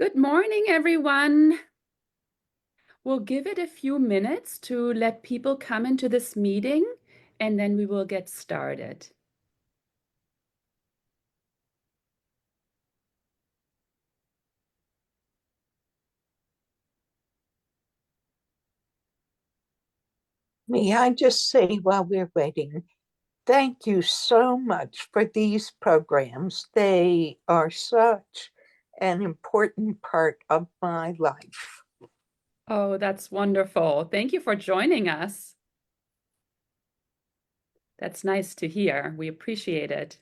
Good morning, everyone. We'll give it a few minutes to let people come into this meeting, and then we will get started. May I just say while we're waiting, thank you so much for these programs. They are such an important part of my life. Oh, that's wonderful. Thank you for joining us. That's nice to hear. We appreciate it.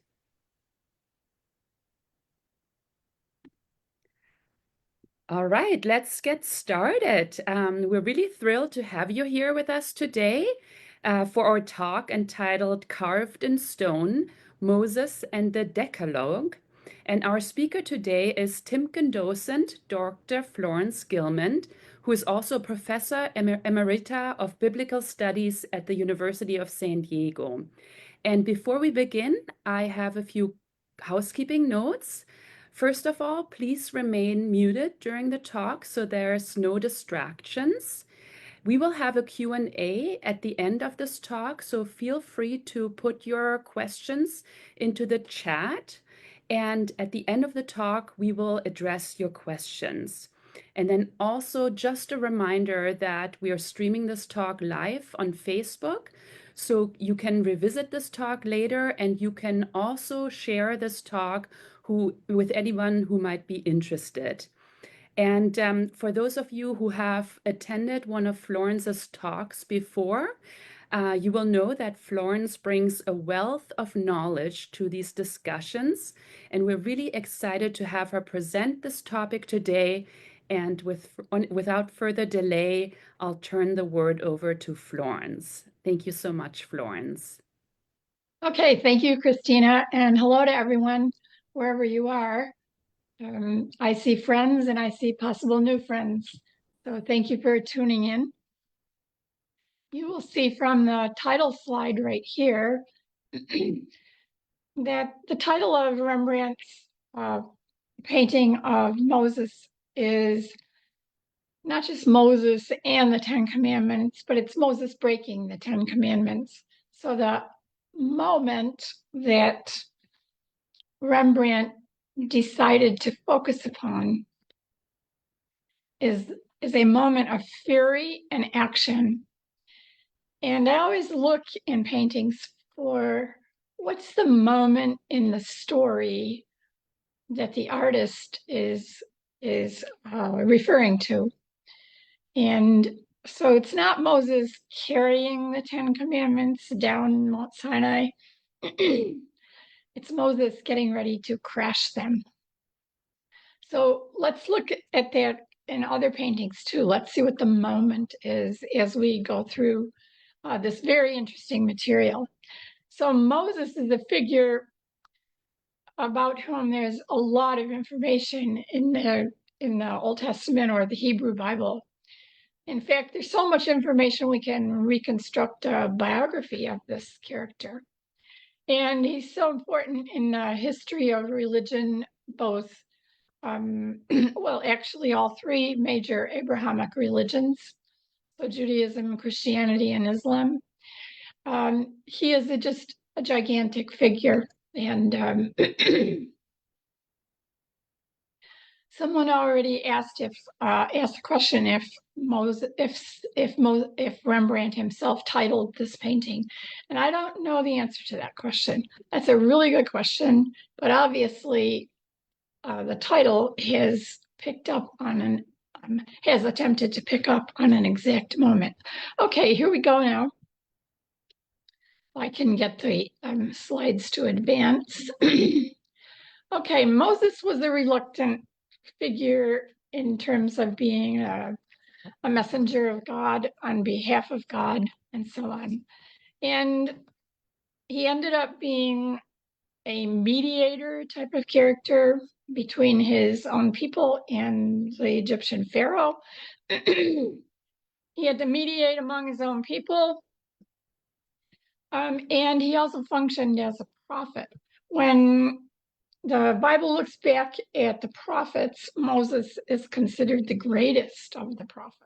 All right, let's get started. We're really thrilled to have you here with us today for our talk entitled Carved in Stone, Moses and the Decalogue. And our speaker today is Timken docent Dr. Florence Gillman, who is also Professor Emerita of Biblical Studies at the University of San Diego. And before we begin, I have a few housekeeping notes. First of all, please remain muted during the talk so there's no distractions. We will have a Q&A at the end of this talk, so feel free to put your questions into the chat. And at the end of the talk, we will address your questions. And then also just a reminder that we are streaming this talk live on Facebook. So you can revisit this talk later, and you can also share this talk with anyone who might be interested. And for those of you who have attended one of Florence's talks before, you will know that Florence brings a wealth of knowledge to these discussions, and we're really excited to have her present this topic today. And without further delay, I'll turn the word over to Florence. Thank you so much, Florence. Okay, thank you, Christina, and hello to everyone, wherever you are. I see friends and I see possible new friends, so thank you for tuning in. You will see from the title slide right here that the title of Rembrandt's painting of Moses is not just Moses and the Ten Commandments, but it's Moses breaking the Ten Commandments. So the moment that Rembrandt decided to focus upon is a moment of fury and action. And I always look in paintings for what's the moment in the story that the artist is referring to. And so it's not Moses carrying the Ten Commandments down Mount Sinai. It's Moses getting ready to crash them. So let's look at that in other paintings too. Let's see what the moment is as we go through this very interesting material. So Moses is a figure about whom there's a lot of information in the Old Testament or the Hebrew Bible. In fact, there's so much information we can reconstruct a biography of this character. And he's so important in the history of religion, both well, actually all three major Abrahamic religions, so Judaism, Christianity, and Islam. He is just a gigantic figure. And someone already asked a question if Rembrandt himself titled this painting, and I don't know the answer to that question. That's a really good question, but obviously the title has attempted to pick up on an exact moment. Okay, here we go now. I can get the slides to advance. Okay, Moses was a reluctant figure in terms of being a messenger of God on behalf of God and so on. And he ended up being a mediator type of character between his own people and the Egyptian pharaoh. He had to mediate among his own people. And he also functioned as a prophet. When the Bible looks back at the prophets, Moses is considered the greatest of the prophets.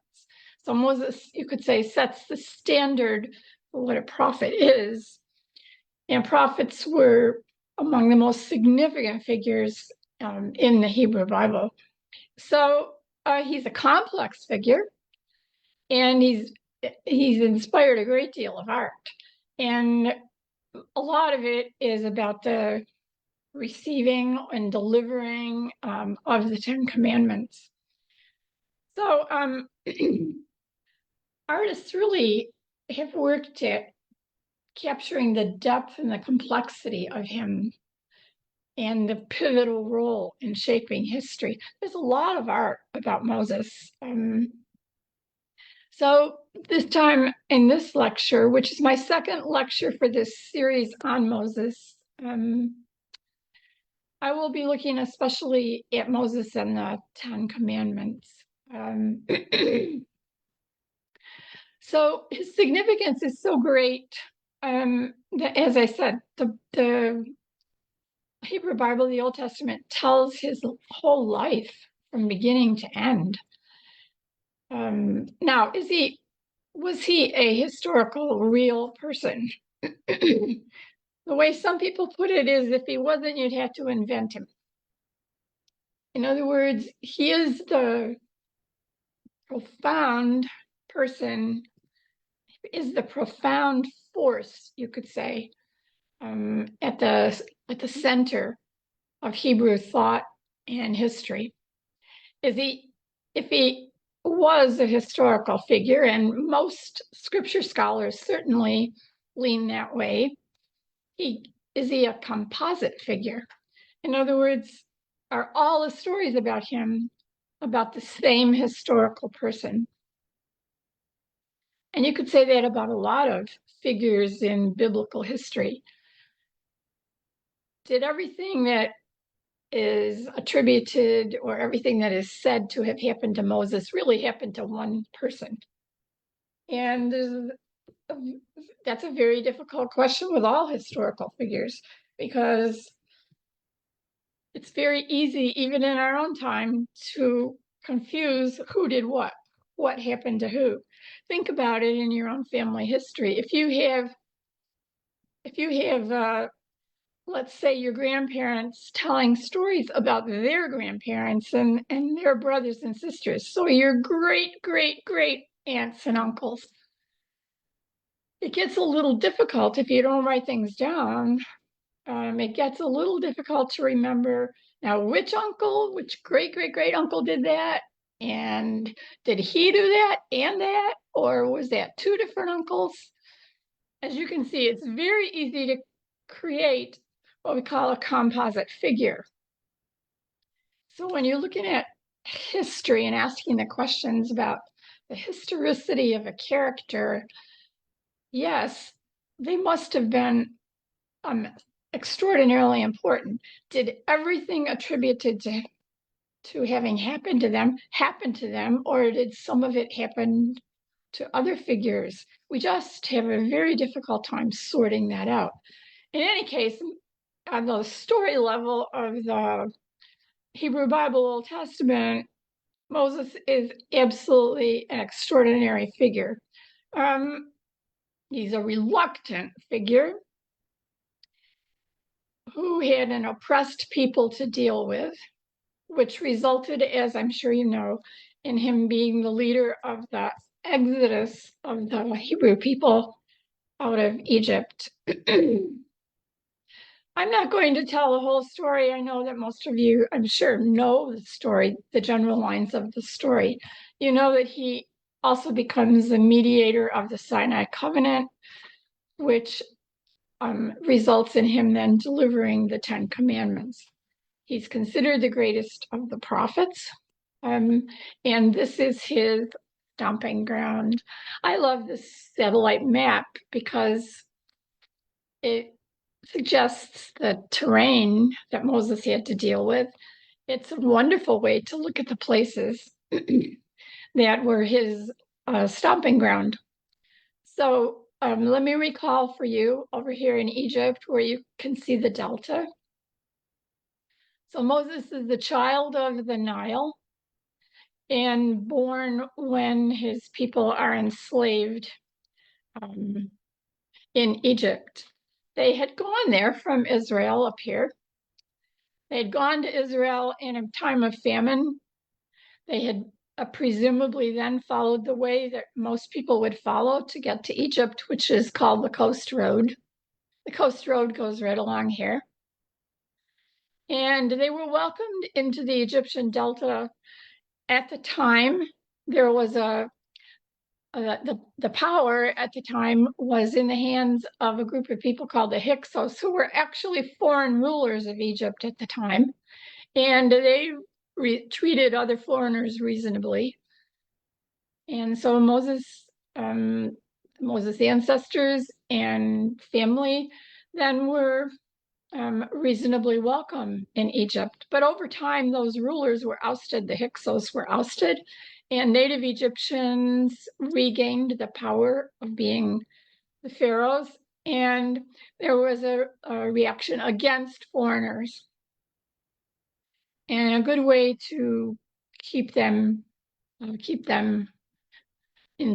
So Moses, you could say, sets the standard for what a prophet is. And prophets were among the most significant figures in the Hebrew Bible. So he's a complex figure, and he's inspired a great deal of art. And a lot of it is about the receiving and delivering of the Ten Commandments. So artists really have worked at capturing the depth and the complexity of him and the pivotal role in shaping history. There's a lot of art about Moses. So this time in this lecture, which is my second lecture for this series on Moses, I will be looking especially at Moses and the Ten Commandments. So his significance is so great that, as I said, the Hebrew Bible, the Old Testament, tells his whole life from beginning to end. Now, was he a historical, real person? The way some people put it is, if he wasn't, you'd have to invent him. In other words, he is the profound person, is the profound force, you could say, at the center of Hebrew thought and history. If he was a historical figure, and most scripture scholars certainly lean that way, is he a composite figure? In other words, are all the stories about him about the same historical person? And you could say that about a lot of figures in biblical history. Did everything that is attributed or everything that is said to have happened to Moses really happened to one person? And that's a very difficult question with all historical figures, because it's very easy, even in our own time, to confuse who did what happened to who. Think about it in your own family history. If you have let's say your grandparents telling stories about their grandparents and their brothers and sisters, so your great aunts and uncles, it gets a little difficult if you don't write things down. It gets a little difficult to remember now which great uncle did that, and did he do that and that, or was that two different uncles? As you can see, it's very easy to create what we call a composite figure. So when you're looking at history and asking the questions about the historicity of a character, yes, they must have been extraordinarily important. Did everything attributed to having happened to them, or did some of it happen to other figures? We just have a very difficult time sorting that out. In any case, on the story level of the Hebrew Bible, Old Testament, Moses is absolutely an extraordinary figure. He's a reluctant figure who had an oppressed people to deal with, which resulted, as I'm sure you know, in him being the leader of the exodus of the Hebrew people out of Egypt. I'm not going to tell the whole story. I know that most of you, I'm sure, know the story, the general lines of the story. You know that he also becomes the mediator of the Sinai covenant, which results in him then delivering the Ten Commandments. He's considered the greatest of the prophets, and this is his stomping ground. I love this satellite map because it suggests the terrain that Moses had to deal with. It's a wonderful way to look at the places that were his stomping ground. So let me recall for you over here in Egypt, where you can see the delta. So Moses is the child of the Nile and born when his people are enslaved in Egypt. They had gone there from Israel up here. They had gone to Israel in a time of famine. They had presumably then followed the way that most people would follow to get to Egypt, which is called the Coast Road. The Coast Road goes right along here. And they were welcomed into the Egyptian Delta. At the time, there was the power at the time was in the hands of a group of people called the Hyksos, who were actually foreign rulers of Egypt at the time. And they treated other foreigners reasonably. And so Moses' ancestors and family then were reasonably welcome in Egypt. But over time, those rulers were ousted, the Hyksos were ousted, and native Egyptians regained the power of being the pharaohs, and there was a reaction against foreigners. And a good way to keep them in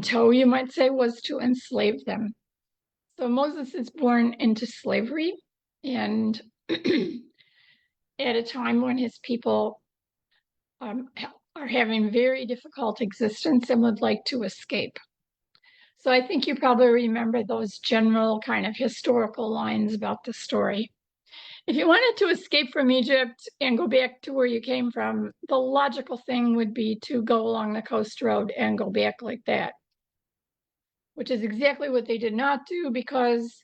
tow, you might say, was to enslave them. So Moses is born into slavery, and at a time when his people are having very difficult existence and would like to escape. So I think you probably remember those general kind of historical lines about the story. If you wanted to escape from Egypt and go back to where you came from, the logical thing would be to go along the coast road and go back like that, which is exactly what they did not do, because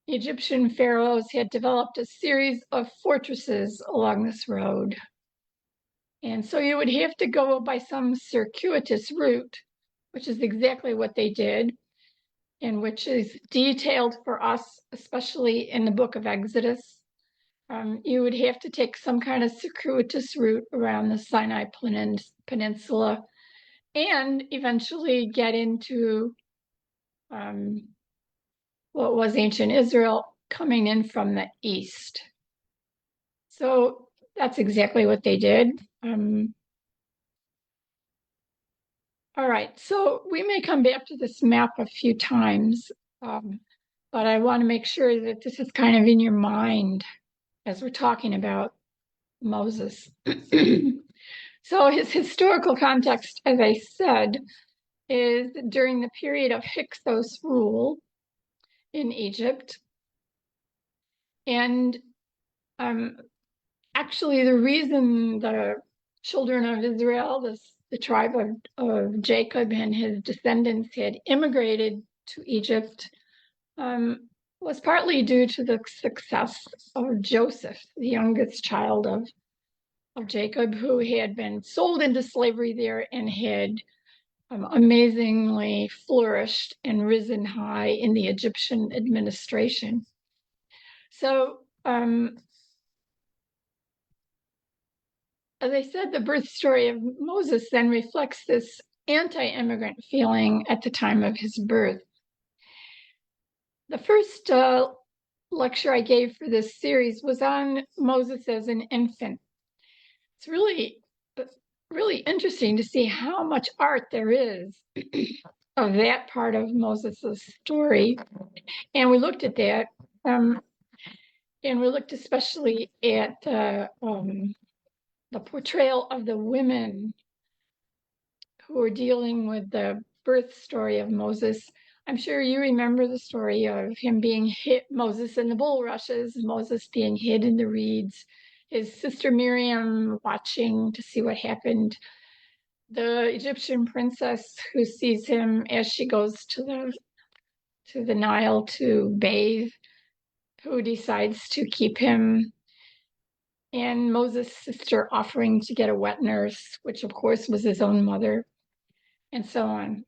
the Egyptian pharaohs had developed a series of fortresses along this road. And so you would have to go by some circuitous route, which is exactly what they did, and which is detailed for us, especially in the book of Exodus. You would have to take some kind of circuitous route around the Sinai Peninsula and eventually get into what was ancient Israel, coming in from the east. So that's exactly what they did. All right, so we may come back to this map a few times, but I want to make sure that this is kind of in your mind as we're talking about Moses. So his historical context, as I said, is during the period of Hyksos rule in Egypt. And actually, the reason the children of Israel, the tribe of Jacob and his descendants, had immigrated to Egypt was partly due to the success of Joseph, the youngest child of Jacob, who had been sold into slavery there and had amazingly flourished and risen high in the Egyptian administration. So, as I said, the birth story of Moses then reflects this anti-immigrant feeling at the time of his birth. The first lecture I gave for this series was on Moses as an infant. It's really interesting to see how much art there is of that part of Moses's story. And we looked at that, and we looked especially at the portrayal of the women who are dealing with the birth story of Moses. I'm sure you remember the story of him being hit, Moses in the bulrushes, Moses being hid in the reeds, his sister Miriam watching to see what happened, the Egyptian princess who sees him as she goes to the Nile to bathe, who decides to keep him, and Moses' sister offering to get a wet nurse, which of course was his own mother, and so on.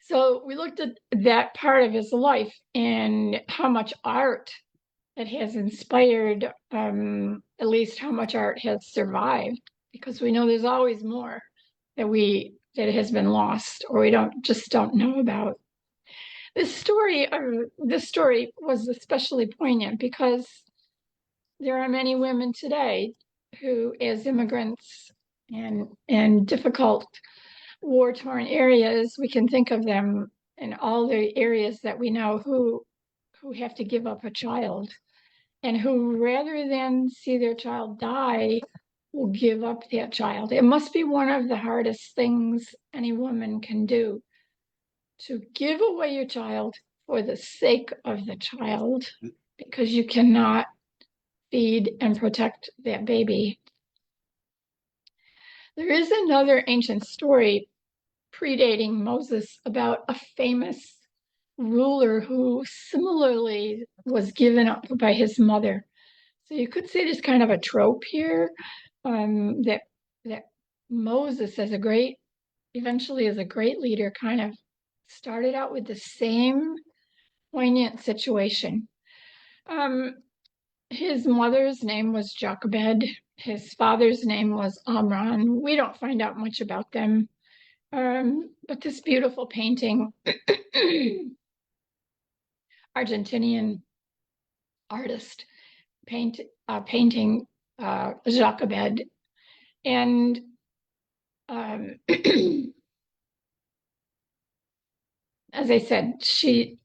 So we looked at that part of his life and how much art it has inspired, at least how much art has survived, because we know there's always more that has been lost or we don't know about. This story was especially poignant because there are many women today who, as immigrants in difficult war-torn areas, we can think of them in all the areas that we know who have to give up a child, and who, rather than see their child die, will give up that child. It must be one of the hardest things any woman can do, to give away your child for the sake of the child, because you cannot feed and protect that baby. There is another ancient story predating Moses about a famous ruler who similarly was given up by his mother. So you could say there's kind of a trope here, that Moses, eventually as a great leader, kind of started out with the same poignant situation. His mother's name was Jochebed. His father's name was Amram. We don't find out much about them. But this beautiful painting, Argentinian artist painting Jochebed, and as I said, she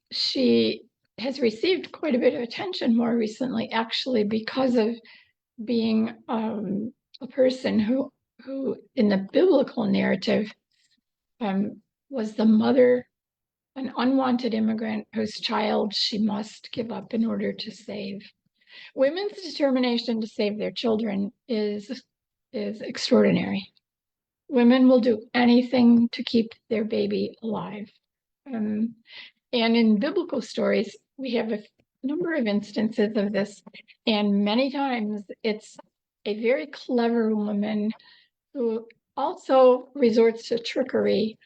has received quite a bit of attention more recently, actually, because of being a person who in the biblical narrative was the mother, an unwanted immigrant whose child she must give up in order to save. Women's determination to save their children is extraordinary. Women will do anything to keep their baby alive. And in biblical stories, we have a number of instances of this, and many times it's a very clever woman who also resorts to trickery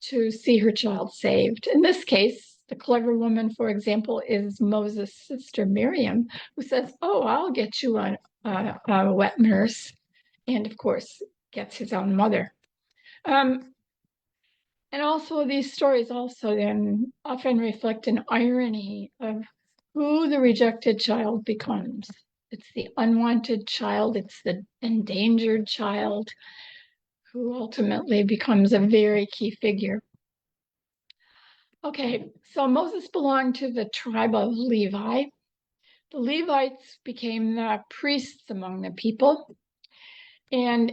to see her child saved. In this case, the clever woman, for example, is Moses' sister Miriam, who says, "Oh, I'll get you a wet nurse," and of course gets his own mother. And also these stories also then often reflect an irony of who the rejected child becomes. It's the unwanted child, it's the endangered child who ultimately becomes a very key figure. Okay, so Moses belonged to the tribe of Levi. The Levites became the priests among the people, and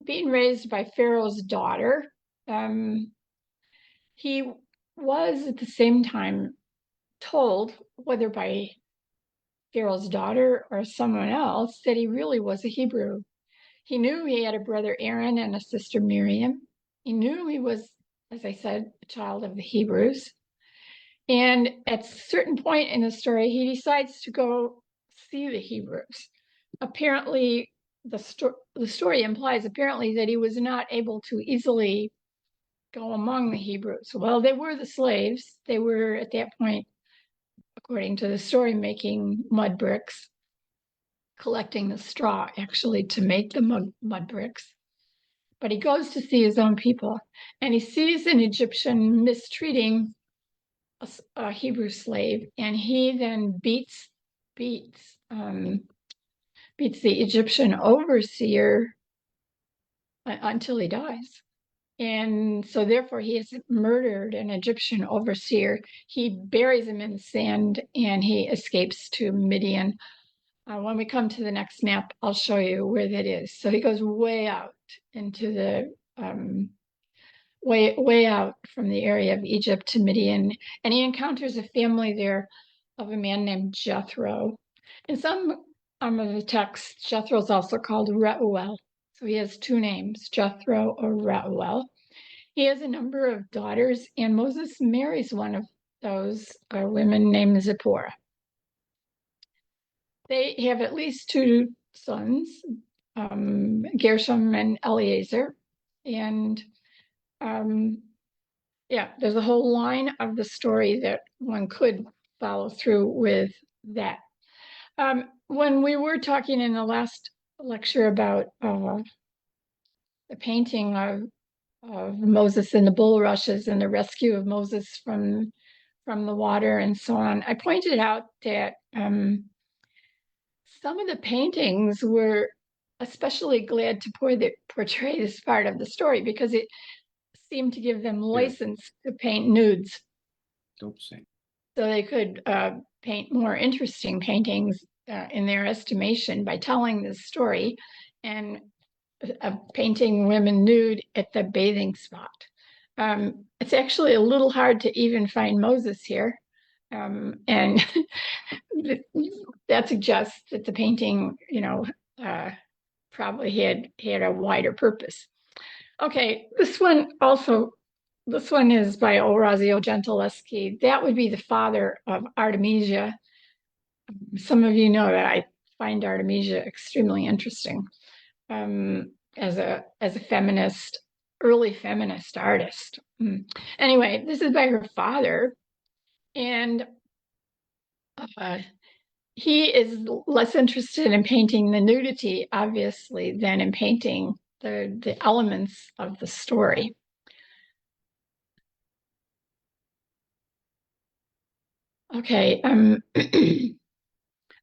being raised by Pharaoh's daughter, he was at the same time told, whether by Pharaoh's daughter or someone else, that he really was a Hebrew. He knew he had a brother Aaron and a sister Miriam. He knew he was, as I said, a child of the Hebrews. And at a certain point in the story, he decides to go see the Hebrews. Apparently, the story implies apparently that he was not able to easily go among the Hebrews. Well, they were the slaves. They were at that point, according to the story, making mud bricks, collecting the straw actually to make the mud bricks. But he goes to see his own people, and he sees an Egyptian mistreating a Hebrew slave, and he then beats the Egyptian overseer until he dies. And so therefore he has murdered an Egyptian overseer. He buries him in the sand and he escapes to Midian. When we come to the next map, I'll show you where that is. So he goes way out into the way out from the area of Egypt to Midian, and he encounters a family there of a man named Jethro. In some of the texts, Jethro is also called Reuel. So he has two names, Jethro or Reuel. He has a number of daughters, and Moses marries one of those women named Zipporah. They have at least two sons, Gershom and Eleazar. And yeah, there's a whole line of the story that one could follow through with that. When we were talking in the last lecture about the painting of Moses and the bulrushes and the rescue of Moses from the water and so on, I pointed out that some of the paintings were especially glad to portray this part of the story because it seemed to give them license to paint nudes. Docent. So they could paint more interesting paintings in their estimation by telling this story and painting women nude at the bathing spot. It's actually a little hard to even find Moses here. And that suggests that the painting, probably had a wider purpose. Okay, this one is by Orazio Gentileschi. That would be the father of Artemisia. Some of you know that I find Artemisia extremely interesting as a feminist, early feminist artist. Anyway, this is by her father, and he is less interested in painting the nudity, obviously, than in painting the elements of the story. Okay,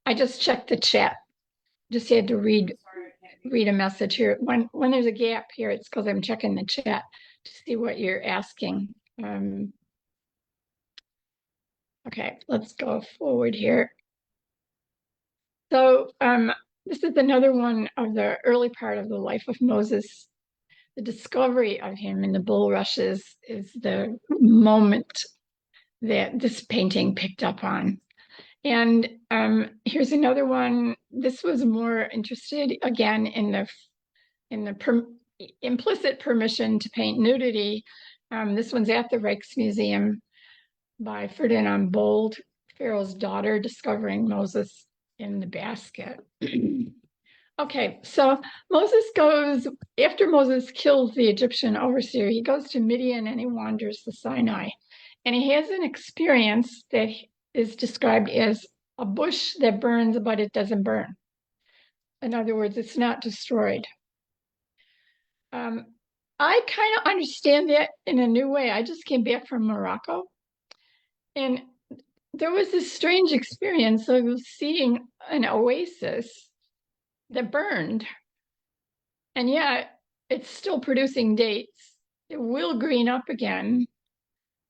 I just checked the chat. Just had to read a message here. When there's a gap here, it's because I'm checking the chat to see what you're asking. Okay, let's go forward here. So this is another one of the early part of the life of Moses. The discovery of him in the bulrushes is the moment that this painting picked up on. And here's another one. This was more interested again in the implicit permission to paint nudity. This one's at the Rijksmuseum by Ferdinand Bold, Pharaoh's daughter discovering Moses in the basket. Okay, so after Moses kills the Egyptian overseer, he goes to Midian and he wanders the Sinai. And he has an experience that is described as a bush that burns, but it doesn't burn. In other words, it's not destroyed. I kind of understand that in a new way. I just came back from Morocco, and there was this strange experience of seeing an oasis that burned. And yet it's still producing dates. It will green up again.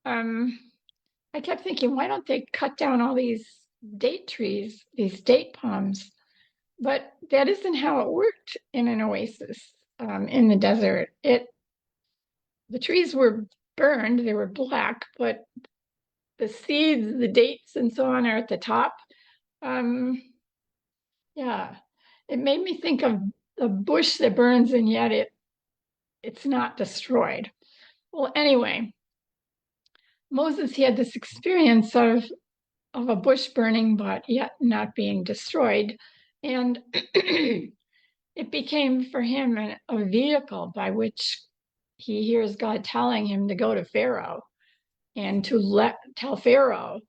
I kept thinking, why don't they cut down all these date trees, these date palms? But that isn't how it worked in an oasis in the desert. The trees were burned, they were black, but the seeds, the dates, and so on are at the top. Yeah, it made me think of the bush that burns and yet it's not destroyed. Well, anyway, Moses had this experience of a bush burning, but yet not being destroyed. And it became for him a vehicle by which he hears God telling him to go to Pharaoh and to tell Pharaoh,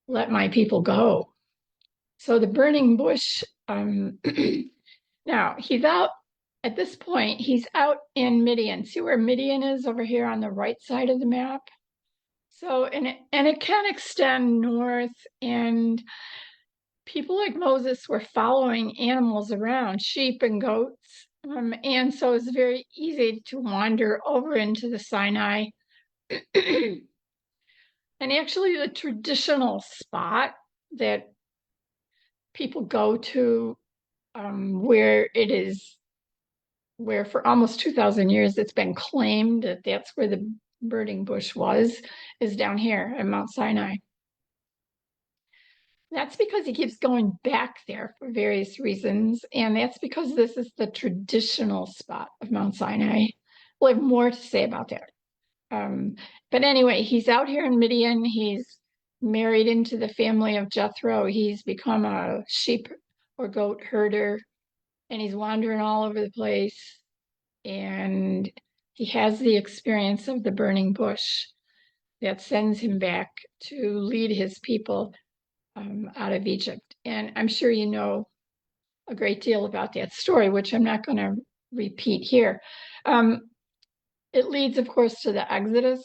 let my people go. So the burning bush, now he's out, at this point, he's out in Midian. See where Midian is over here on the right side of the map? So, and it can extend north, and people like Moses were following animals around, sheep and goats. And so it's very easy to wander over into the Sinai. And actually the traditional spot that people go to where for almost 2,000 years it's been claimed that that's where the burning bush was, is down here at Mount Sinai. That's because he keeps going back there for various reasons, and that's because this is the traditional spot of Mount Sinai. We'll have more to say about that. But anyway, he's out here in Midian. He's married into the family of Jethro. He's become a sheep or goat herder, and he's wandering all over the place. And he has the experience of the burning bush that sends him back to lead his people out of Egypt. And I'm sure you know a great deal about that story, which I'm not going to repeat here. It leads, of course, to the Exodus.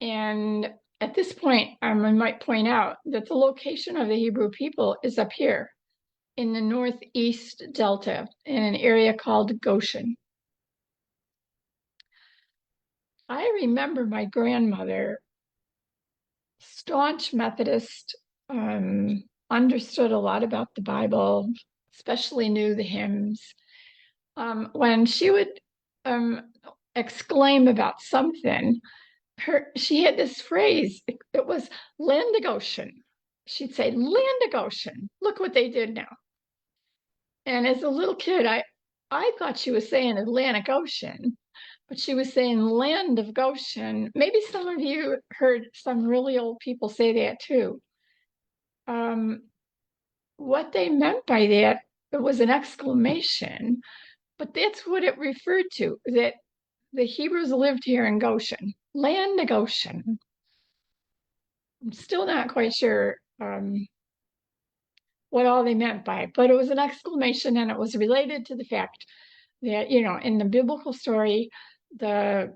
And at this point, I might point out that the location of the Hebrew people is up here. in the northeast delta in an area called Goshen. I remember my grandmother, staunch Methodist, understood a lot about the Bible, especially knew the hymns. When she would exclaim about something, she had this phrase. It was land of Goshen. She'd say, "Land of Goshen. Look what they did now." And as a little kid, I thought she was saying Atlantic Ocean, but she was saying land of Goshen. Maybe some of you heard some really old people say that too. What they meant by that, it was an exclamation, but that's what it referred to, that the Hebrews lived here in Goshen, land of Goshen. I'm still not quite sure what all they meant by it, but it was an exclamation, and it was related to the fact that, you know, in the biblical story, the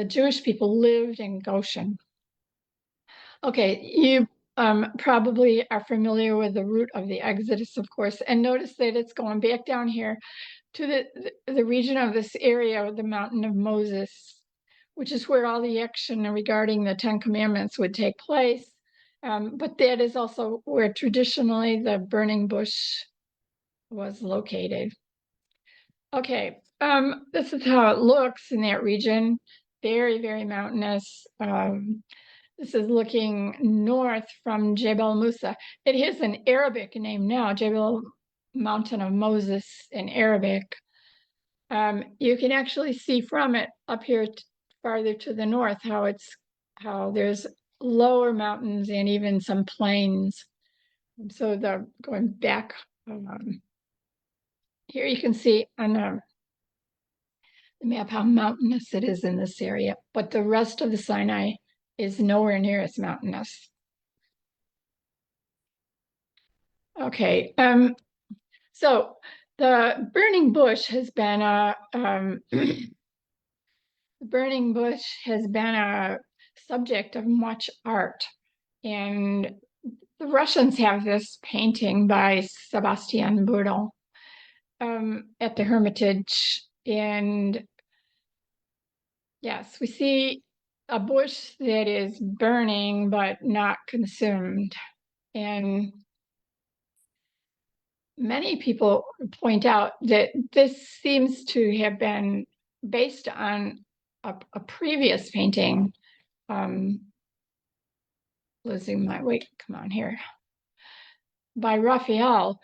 Jewish people lived in Goshen. Okay, you probably are familiar with the route of the Exodus, of course, and notice that it's going back down here to the region of this area, the Mountain of Moses, which is where all the action regarding the Ten Commandments would take place. But that is also where traditionally the burning bush was located. Okay, this is how it looks in that region. Very, very mountainous. This is looking north from Jebel Musa. It has an Arabic name now, Jebel Mountain of Moses in Arabic. You can actually see from it up here farther to the north how there's lower mountains and even some plains. So the going back here, you can see on the map how mountainous it is in this area, but the rest of the Sinai is nowhere near as mountainous. Okay, so the burning bush has been a subject of much art, and the Russians have this painting by Sebastian Bourdon at the Hermitage, and yes, we see a bush that is burning but not consumed. And many people point out that this seems to have been based on a previous painting. Losing my weight, come on here. By Raphael,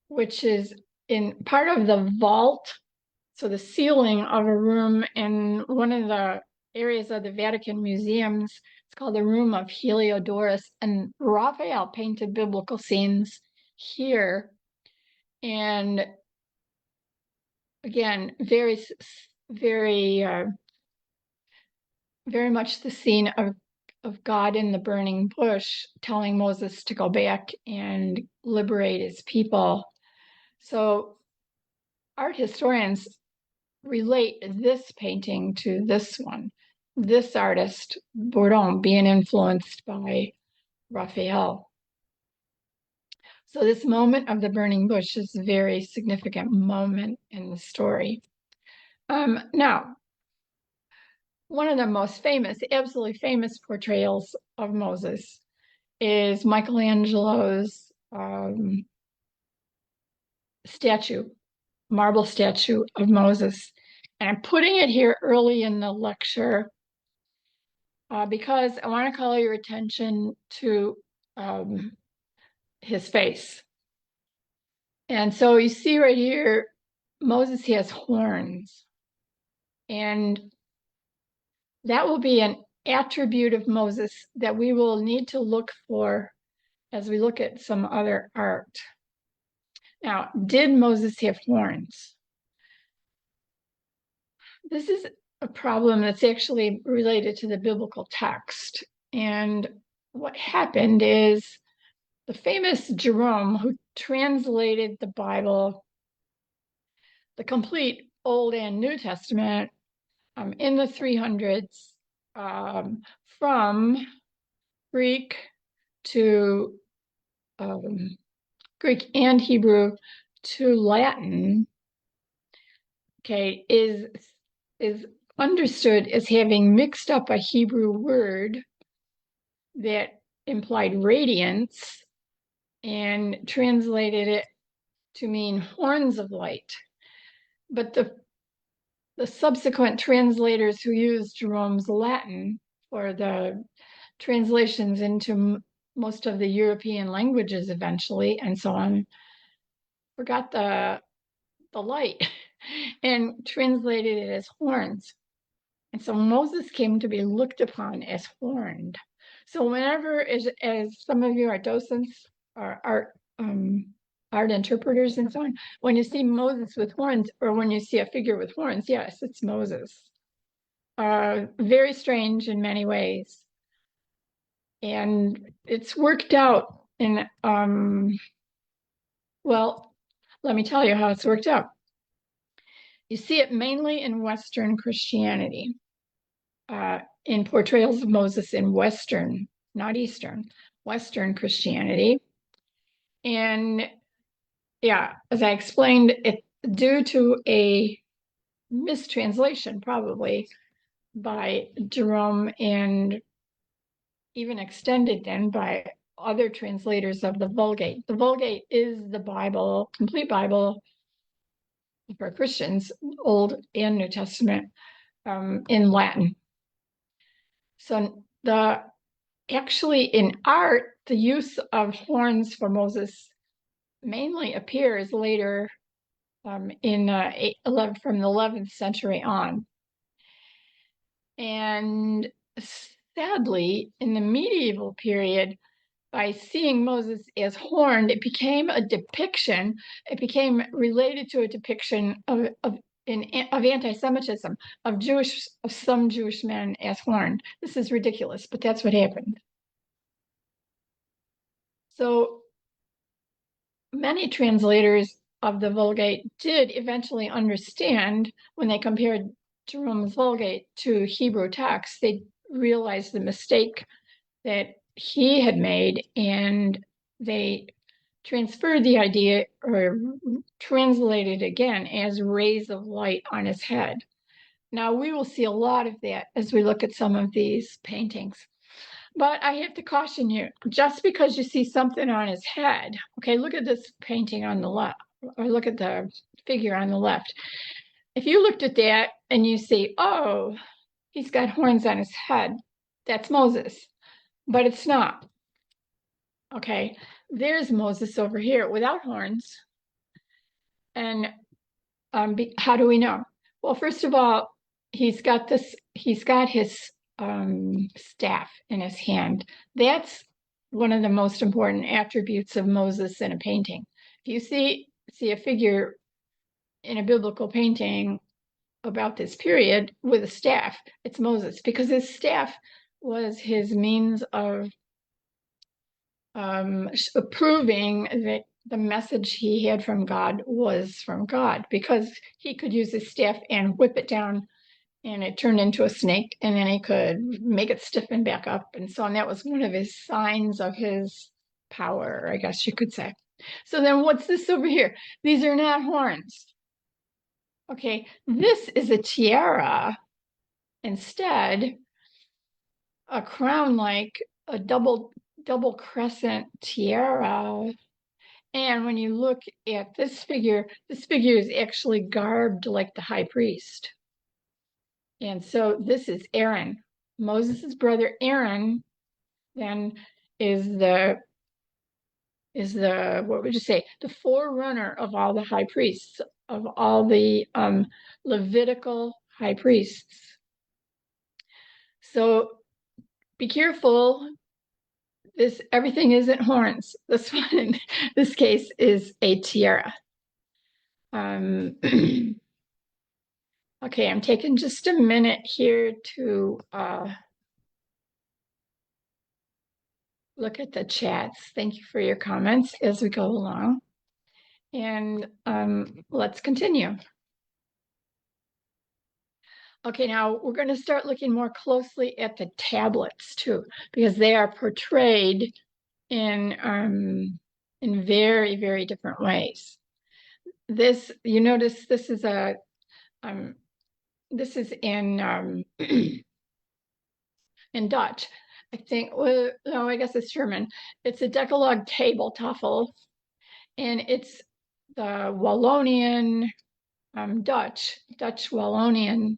which is in part of the vault, so the ceiling of a room in one of the areas of the Vatican museums. It's called the Room of Heliodorus, and Raphael painted biblical scenes here. And again, very, very, very much the scene of God in the burning bush telling Moses to go back and liberate his people. So art historians relate this painting to this one, this artist, Bourdon, being influenced by Raphael. So this moment of the burning bush is a very significant moment in the story. Now, one of the most famous, absolutely famous portrayals of Moses is Michelangelo's statue, marble statue of Moses. And I'm putting it here early in the lecture because I want to call your attention to his face. And so you see right here, Moses has horns. And that will be an attribute of Moses that we will need to look for as we look at some other art. Now, did Moses have horns? This is a problem that's actually related to the biblical text. And what happened is the famous Jerome, who translated the Bible, the complete Old and New Testament, in the 300s, from Greek to Greek and Hebrew to Latin, okay, is understood as having mixed up a Hebrew word that implied radiance and translated it to mean horns of light. But the subsequent translators who used Jerome's Latin for the translations into most of the European languages eventually and so on forgot the light and translated it as horns. And so Moses came to be looked upon as horned. So whenever, as some of you are docents or art interpreters and so on, when you see Moses with horns or when you see a figure with horns, yes, it's Moses. Very strange in many ways. And it's worked out in, well, let me tell you how it's worked out. You see it mainly in Western Christianity, in portrayals of Moses in Western, not Eastern, Western Christianity. And yeah, as I explained, it's due to a mistranslation probably by Jerome and even extended then by other translators of the Vulgate. The Vulgate is the Bible, complete Bible for Christians, Old and New Testament, in Latin. So actually in art, the use of horns for Moses mainly appears later from the 11th century on. And sadly, in the medieval period, by seeing Moses as horned, it became a depiction. It became related to a depiction of anti-Semitism, of some Jewish men as horned. This is ridiculous, but that's what happened. So many translators of the Vulgate did eventually understand when they compared Jerome's Vulgate to Hebrew texts. They realized the mistake that he had made, and they transferred the idea or translated again as rays of light on his head. Now we will see a lot of that as we look at some of these paintings. But I have to caution you, just because you see something on his head, okay, look at this painting on the left, or look at the figure on the left. If you looked at that and you see, oh, he's got horns on his head, that's Moses. But it's not. Okay, there's Moses over here without horns. And how do we know? Well, first of all, he's got his staff in his hand. That's one of the most important attributes of Moses in a painting. If you see a figure in a biblical painting about this period with a staff, it's Moses, because his staff was his means of proving that the message he had from God was from God, because he could use his staff and whip it down and it turned into a snake, and then he could make it stiffen back up and so on. That was one of his signs of his power, I guess you could say. So then what's this over here? These are not horns. Okay, this is a tiara. Instead, a crown like a double crescent tiara. And when you look at this figure is actually garbed like the high priest. And so this is Aaron. Moses' brother Aaron then is the what would you say, the forerunner of all the high priests, of all the Levitical high priests. So be careful. Everything isn't horns. This one in this case is a tiara. Okay, I'm taking just a minute here to look at the chats. Thank you for your comments as we go along. And let's continue. Okay, now we're going to start looking more closely at the tablets too, because they are portrayed in in very, very different ways. This, you notice this is in in Dutch. I think, well, no, I guess it's German. It's a Decalogue table, Tafel, and it's the Wallonian Dutch Wallonian,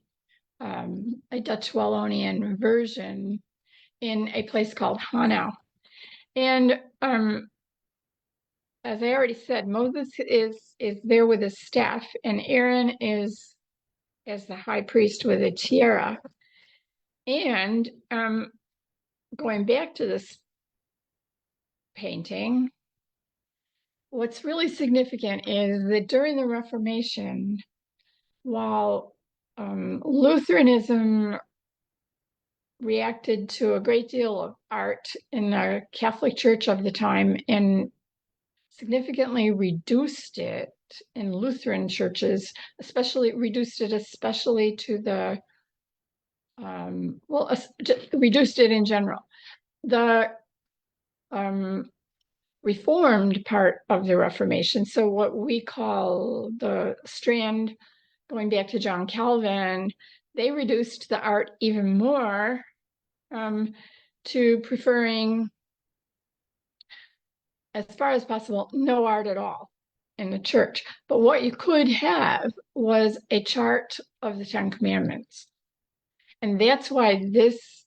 a Dutch Wallonian version in a place called Hanau. And as I already said, Moses is there with his staff, and Aaron is as the high priest with a tiara. And going back to this painting, what's really significant is that during the Reformation, while Lutheranism reacted to a great deal of art in the Catholic Church of the time and significantly reduced it in Lutheran churches, especially to the reduced it in general. The Reformed part of the Reformation, so what we call the strand going back to John Calvin, they reduced the art even more to preferring, as far as possible, no art at all in the church. But what you could have was a chart of the Ten Commandments. And that's why this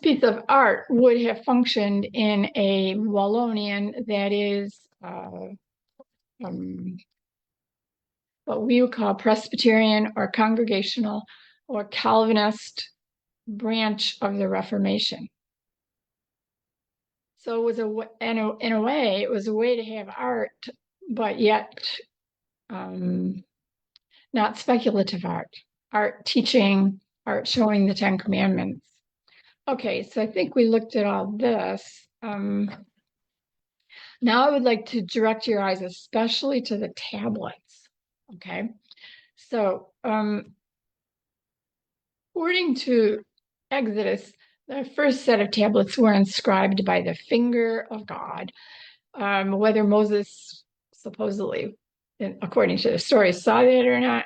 piece of art would have functioned in a Wallonian that is what we would call Presbyterian or Congregational or Calvinist branch of the Reformation. So it was in a way, it was a way to have art, but yet not speculative art teaching, art showing the Ten Commandments. Okay, so I think we looked at all this. Now I would like to direct your eyes especially to the tablets. Okay, so according to Exodus, the first set of tablets were inscribed by the finger of God. Whether Moses supposedly, according to the story, saw that or not,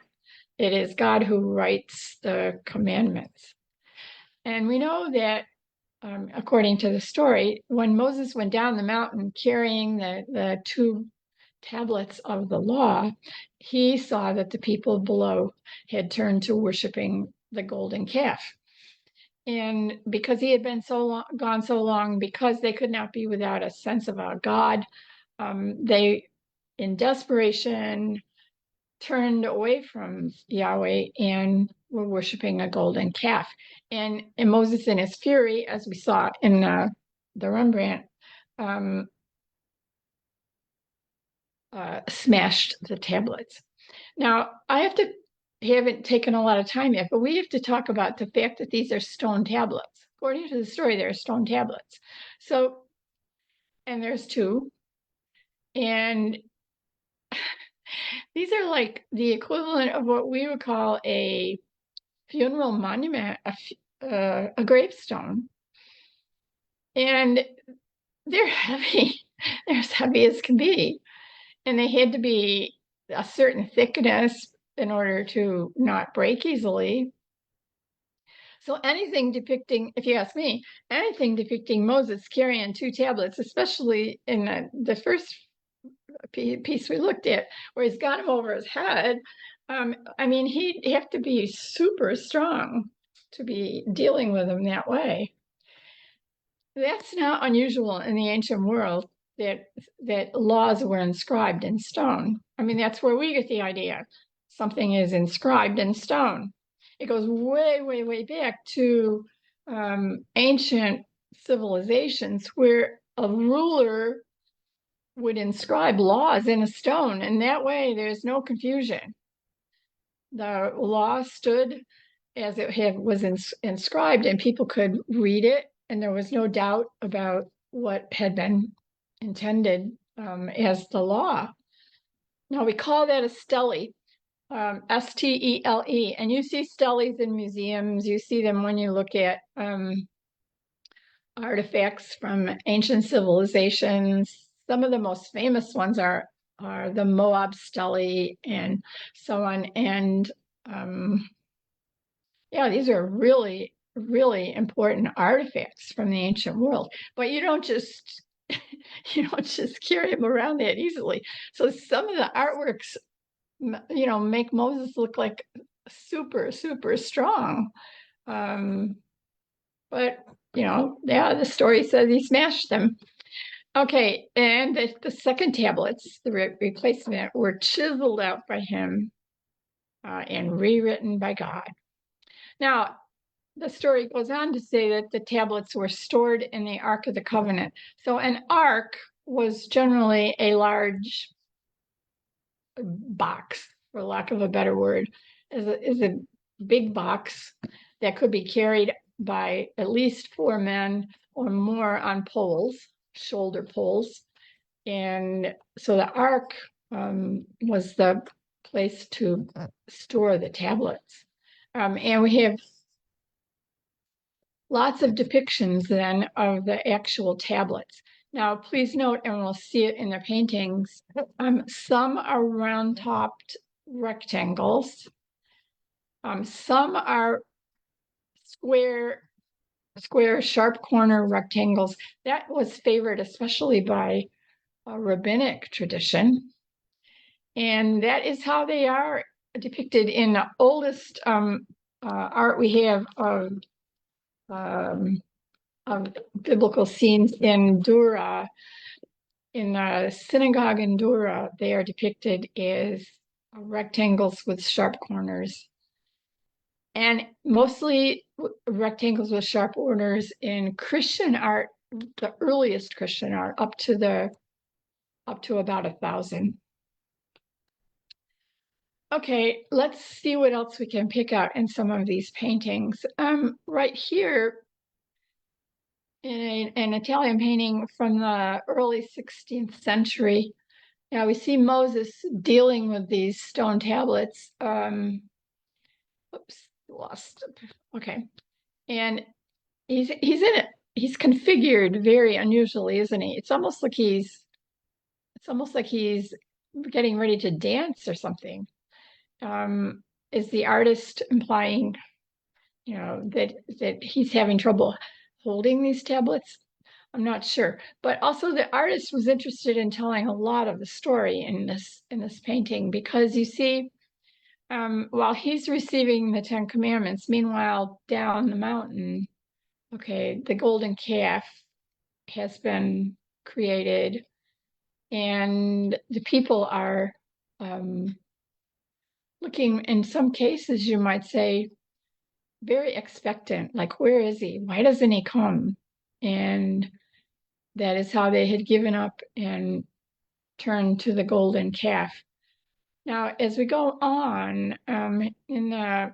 it is God who writes the commandments. And we know that, according to the story, when Moses went down the mountain carrying the two tablets of the law, he saw that the people below had turned to worshiping the golden calf. And because he had been gone so long, because they could not be without a sense of a God, they, in desperation, turned away from Yahweh and were worshiping a golden calf. And Moses, in his fury, as we saw in the Rembrandt, smashed the tablets. Now, haven't taken a lot of time yet, but we have to talk about the fact that these are stone tablets. According to the story, they're stone tablets. So, and there's two. And these are like the equivalent of what we would call a funeral monument, a gravestone. And they're heavy. They're as heavy as can be. And they had to be a certain thickness in order to not break easily. So anything depicting, if you ask me, anything depicting Moses carrying two tablets, especially in the first piece we looked at, where he's got him over his head, I mean, he'd have to be super strong to be dealing with him that way. That's not unusual in the ancient world, that laws were inscribed in stone. I mean, that's where we get the idea. Something is inscribed in stone. It goes way, way, way back to ancient civilizations where a ruler would inscribe laws in a stone, and that way there's no confusion. The law stood as it was inscribed, and people could read it, and there was no doubt about what had been intended as the law. Now we call that a stele. Stele. And you see steles in museums. You see them when you look at artifacts from ancient civilizations. Some of the most famous ones are the Moab stele and so on. And yeah, these are really, really important artifacts from the ancient world. But you don't just carry them around that easily. So some of the artworks, make Moses look like super, super strong. But yeah, the story says he smashed them. Okay, and the second tablets, the replacement, were chiseled out by him and rewritten by God. Now, the story goes on to say that the tablets were stored in the Ark of the Covenant. So an ark was generally a large box, for lack of a better word, is a big box that could be carried by at least 4 men or more on poles, shoulder poles. And so the ark was the place to store the tablets. And we have lots of depictions then of the actual tablets. Now, please note, and we'll see it in the paintings, some are round-topped rectangles. Some are square, sharp corner rectangles. That was favored especially by rabbinic tradition. And that is how they are depicted in the oldest art we have of biblical scenes in Dura. In the synagogue in Dura, they are depicted as rectangles with sharp corners. And mostly rectangles with sharp corners in Christian art, the earliest Christian art, up to about 1,000. Okay, let's see what else we can pick out in some of these paintings. Right here, in an Italian painting from the early 16th century, we see Moses dealing with these stone tablets. Oops, lost. Okay, and he's in it. He's configured very unusually, isn't he? It's almost like he's getting ready to dance or something. Is the artist implying, that he's having trouble holding these tablets? I'm not sure. But also the artist was interested in telling a lot of the story in this painting, because you see, while he's receiving the 10 Commandments, meanwhile, down the mountain, the golden calf has been created, and the people are looking, in some cases, you might say, very expectant, like, where is he? Why doesn't he come? And that is how they had given up and turned to the golden calf. Now, as we go on, in the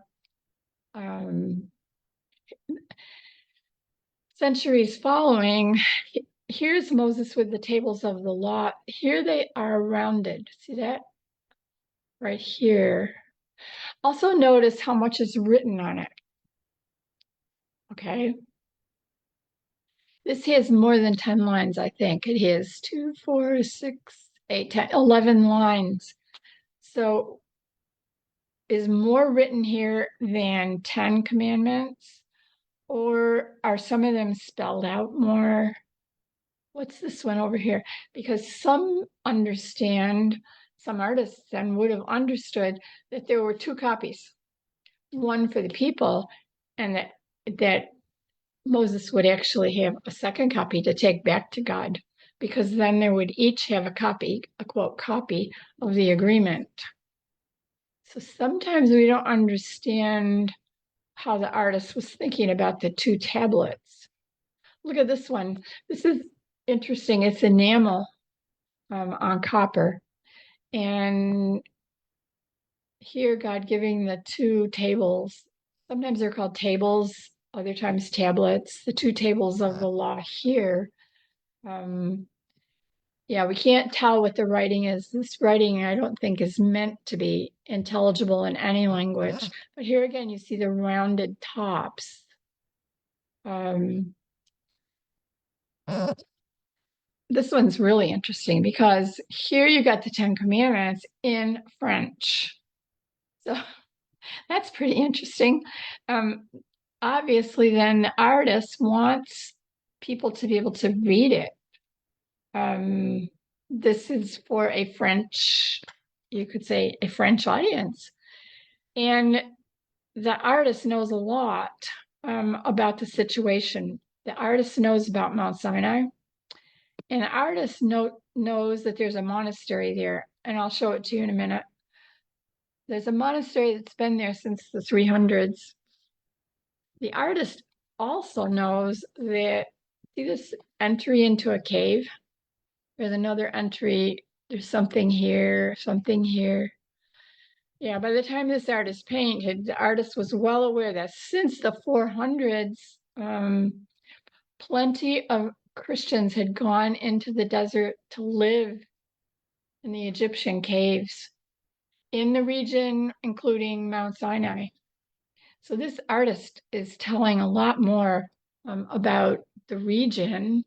centuries following, here's Moses with the tables of the law. Here they are rounded. See that? Right here. Also notice how much is written on it. Okay. This has more than 10 lines, I think. It has 2, 4, 6, 8, 10, 11 lines. So is more written here than 10 commandments? Or are some of them spelled out more? What's this one over here? Because some artists then would have understood that there were 2 copies, one for the people, and that Moses would actually have a second copy to take back to God, because then they would each have a copy, a quote, copy of the agreement. So sometimes we don't understand how the artist was thinking about the 2 tablets. Look at this one. This is interesting. It's enamel on copper. And here, God giving the 2 tables. Sometimes they're called tables, other times tablets. The 2 tables of the law here. Yeah, we can't tell what the writing is. This writing, I don't think, is meant to be intelligible in any language. But here again, you see the rounded tops. This one's really interesting because here you got the Ten Commandments in French. So that's pretty interesting. Obviously, then the artist wants people to be able to read it. This is for a French, you could say a French audience. And the artist knows a lot about the situation. The artist knows about Mount Sinai. And the artist knows that there's a monastery there. And I'll show it to you in a minute. There's a monastery that's been there since the 300s. The artist also knows that, see this entry into a cave? There's another entry. There's something here, something here. Yeah, by the time this artist painted, the artist was well aware that since the 400s, plenty of Christians had gone into the desert to live in the Egyptian caves in the region, including Mount Sinai. So this artist is telling a lot more about the region,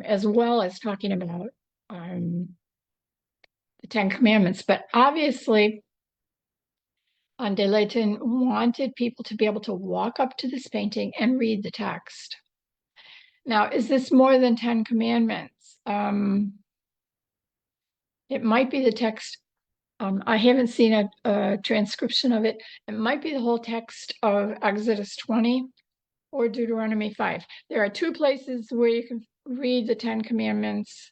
as well as talking about the Ten Commandments. But obviously, de Layton wanted people to be able to walk up to this painting and read the text. Now, is this more than 10 commandments? It might be the text. I haven't seen a transcription of it. It might be the whole text of Exodus 20 or Deuteronomy 5. There are two places where you can read the 10 commandments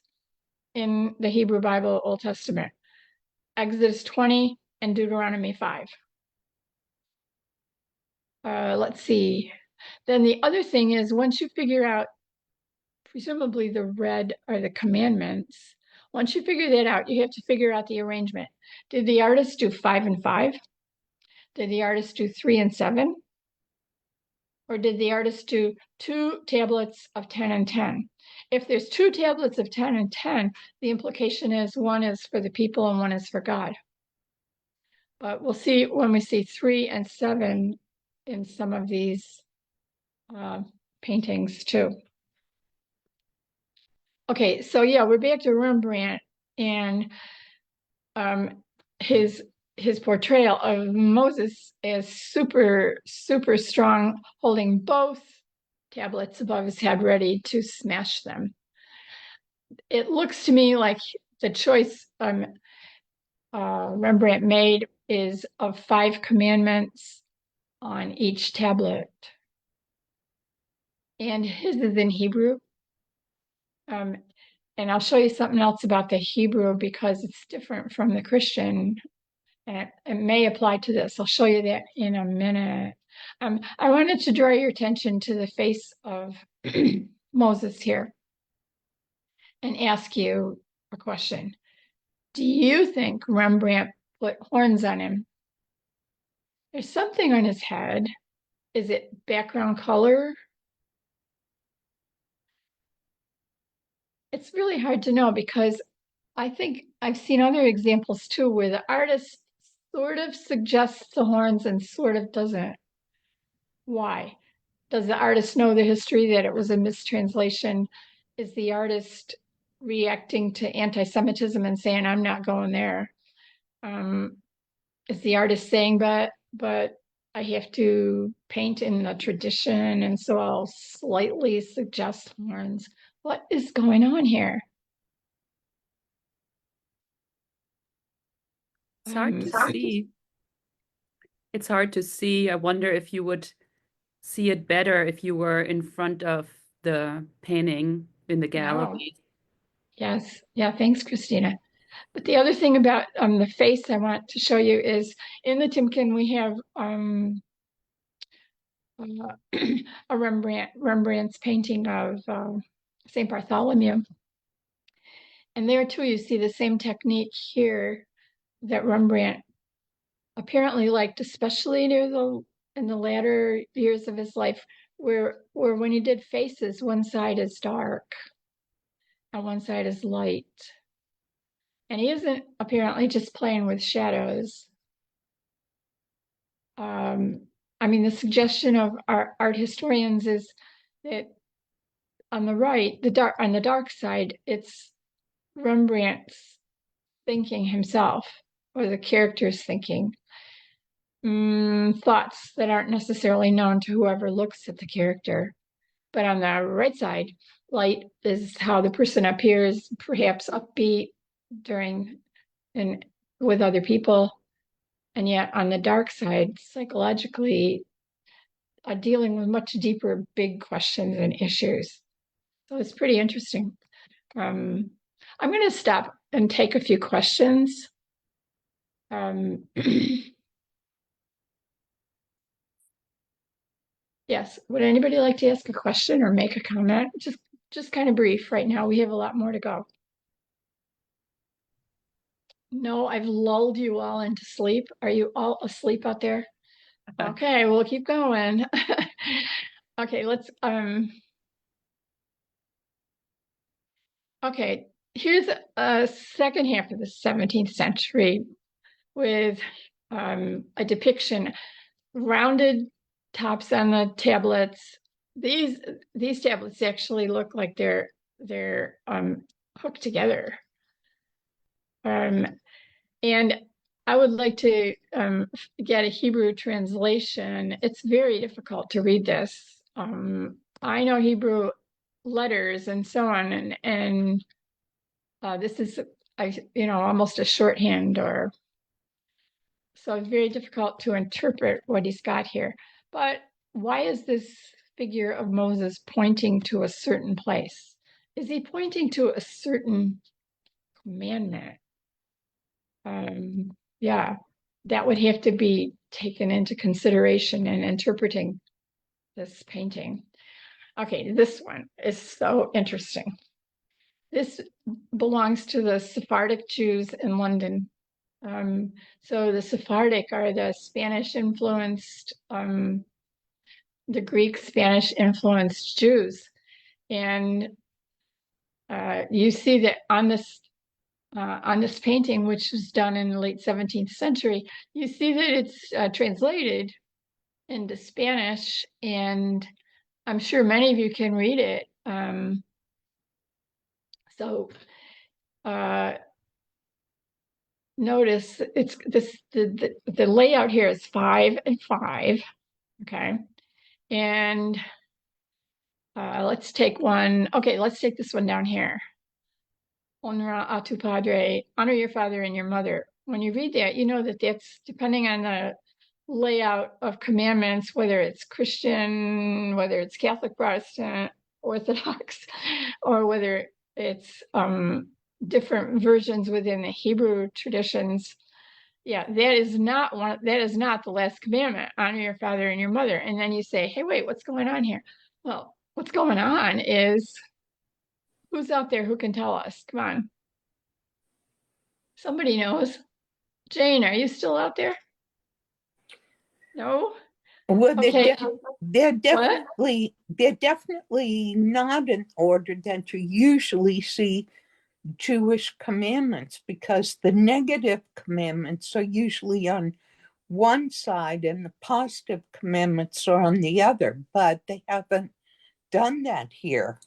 in the Hebrew Bible, Old Testament. Exodus 20 and Deuteronomy 5. Let's see. Then the other thing is, once you figure out, presumably the red are the commandments, once you figure that out, you have to figure out the arrangement. Did the artist do 5 and 5? Did the artist do 3 and 7? Or did the artist do 2 tablets of 10 and 10? If there's 2 tablets of 10 and 10, the implication is one is for the people and one is for God. But we'll see when we see 3 and 7 in some of these paintings too. Okay, so yeah, we're back to Rembrandt and his portrayal of Moses as super strong, holding both tablets above his head, ready to smash them. It looks to me like the choice Rembrandt made is of 5 commandments on each tablet. And his is in Hebrew. And I'll show you something else about the Hebrew because it's different from the Christian. And it may apply to this. I'll show you that in a minute. I wanted to draw your attention to the face of Moses here and ask you a question. Do you think Rembrandt put horns on him? There's something on his head. Is it background color? It's really hard to know because I think I've seen other examples too where the artist sort of suggests the horns and sort of doesn't. Why? Does the artist know the history that it was a mistranslation? Is the artist reacting to anti-Semitism and saying, I'm not going there? Is the artist saying, but I have to paint in the tradition, and so I'll slightly suggest horns? What is going on here? It's hard to see. It's hard to see. I wonder if you would see it better if you were in front of the painting in the gallery. Yes. Yeah. Thanks, Christina. But the other thing about the face I want to show you is in the Timken, we have a Rembrandt's painting of St. Bartholomew. And there too, you see the same technique here that Rembrandt apparently liked, especially near in the latter years of his life, where when he did faces, one side is dark. on one side is light. And he isn't apparently just playing with shadows. I mean, the suggestion of our art historians is that on the right, on the dark side, it's Rembrandt's thinking himself, or the character's thinking, thoughts that aren't necessarily known to whoever looks at the character. But on the right side, light is how the person appears, perhaps upbeat during and with other people. And yet on the dark side, psychologically, dealing with much deeper, big questions and issues. So it's pretty interesting. I'm going to stop and take a few questions. Yes, would anybody like to ask a question or make a comment? Just kind of brief right now. We have a lot more to go. No, I've lulled you all into sleep. Are you all asleep out there? Okay, we'll keep going. Okay, okay, here's a second half of the 17th century with a depiction, rounded tops on the tablets. These tablets actually look like they're hooked together. And I would like to get a Hebrew translation. It's very difficult to read this. I know Hebrew letters and so on, and this is almost a shorthand, or so it's very difficult to interpret what he's got here. But why is this figure of Moses pointing to a certain place? Is he pointing to a certain commandment? Yeah, that would have to be taken into consideration in interpreting this painting. Okay, this one is so interesting. This belongs to the Sephardic Jews in London. So the Sephardic are the Spanish influenced, the Greek Spanish influenced Jews. And you see that on this painting, which was done in the late 17th century, you see that it's translated into Spanish, and I'm sure many of you can read it. So notice it's the layout here is 5 and 5, okay? And let's take one. Okay, let's take this one down here. Honra a tu padre, honor your father and your mother. When you read that, you know that that's depending on the layout of commandments, whether it's Christian, whether it's Catholic, Protestant, Orthodox, or whether it's different versions within the Hebrew traditions. Yeah, that is not the last commandment. Honor your father and your mother. And then you say, hey, wait, what's going on here? Well, what's going on is, who's out there who can tell us? Come on. Somebody knows. Jane, are you still out there? No? Well, Okay. they're definitely not in order that you usually see Jewish commandments, because the negative commandments are usually on one side and the positive commandments are on the other, but they haven't done that here.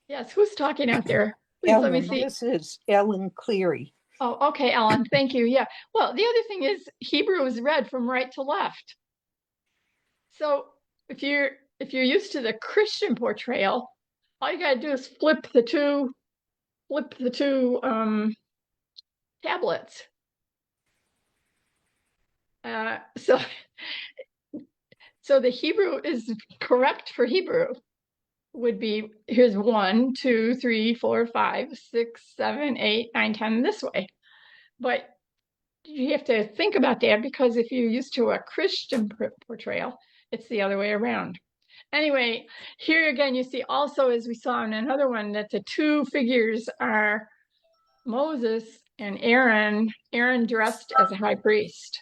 Yes, who's talking out there? Please Ellen, let me see. this is Ellen Cleary. Oh, okay, Ellen, thank you. Yeah. Well, the other thing is Hebrew is read from right to left. So if you're used to the Christian portrayal, all you gotta do is flip the two tablets. So the Hebrew is correct for Hebrew would be, here's 1, 2, 3, 4, 5, 6, 7, 8, 9, 10 this way. But you have to think about that, because if you're used to a Christian portrayal, it's the other way around. Anyway, here again, you see also, as we saw in another one, that the two figures are Moses and Aaron dressed as a high priest.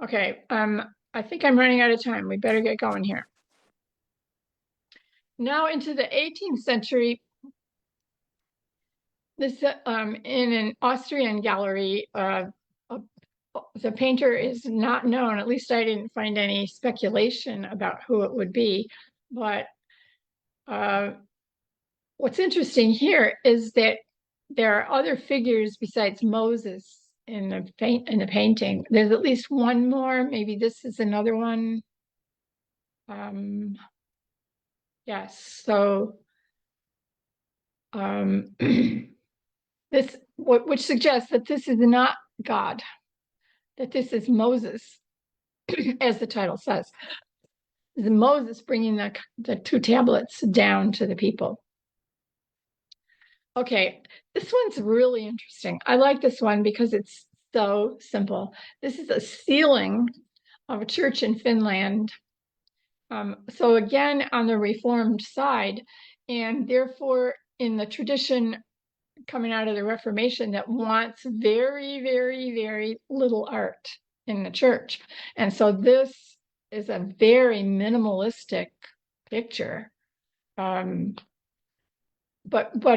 Okay, I think I'm running out of time. We better get going here. now into the 18th century, this in an Austrian gallery, the painter is not known. At least I didn't find any speculation about who it would be. But what's interesting here is that there are other figures besides Moses in the painting. There's at least one more. Maybe this is another one. Yes. So which suggests that this is not God, that this is Moses, as the title says. This is Moses bringing the two tablets down to the people. Okay, this one's really interesting. I like this one because it's so simple. This is a ceiling of a church in Finland. So again, on the Reformed side, and therefore in the tradition coming out of the Reformation that wants very, very, very little art in the church. And so this is a very minimalistic picture. But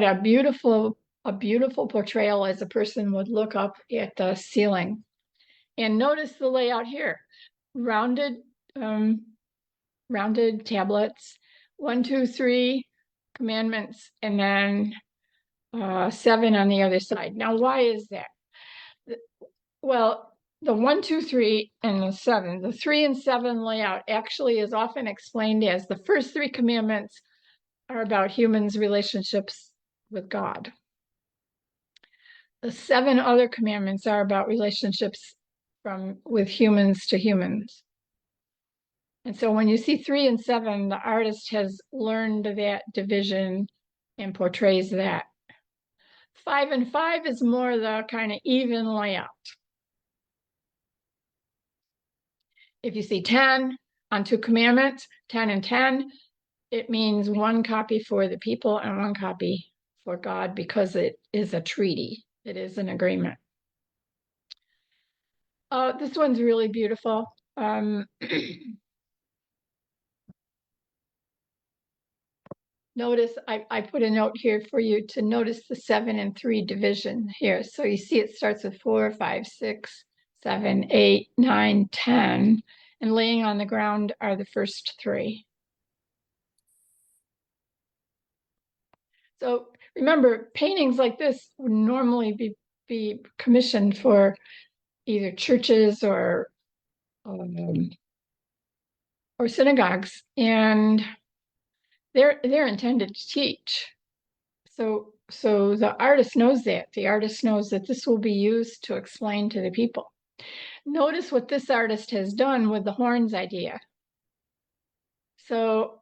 a beautiful portrayal as a person would look up at the ceiling. And notice the layout here. Rounded tablets, 1, 2, 3 commandments, and then 7 on the other side. Now, why is that? Well, the 1, 2, 3, and the 7, the 3 and 7 layout actually is often explained as the first 3 commandments are about humans' relationships with God. The 7 other commandments are about relationships with humans to humans. And so when you see 3 and 7, the artist has learned that division and portrays that. 5 and 5 is more the kind of even layout. If you see 10 on 2 commandments, 10 and 10, it means 1 copy for the people and 1 copy for God because it is a treaty. It is an agreement. This one's really beautiful. Notice I put a note here for you to notice the 7 and 3 division here. So you see it starts with 4, 5, 6, 7, 8, 9, 10, and laying on the ground are the first 3. So remember, paintings like this would normally be commissioned for either churches or synagogues, and they're intended to teach. So the artist knows that. The artist knows that this will be used to explain to the people. Notice what this artist has done with the horns idea. So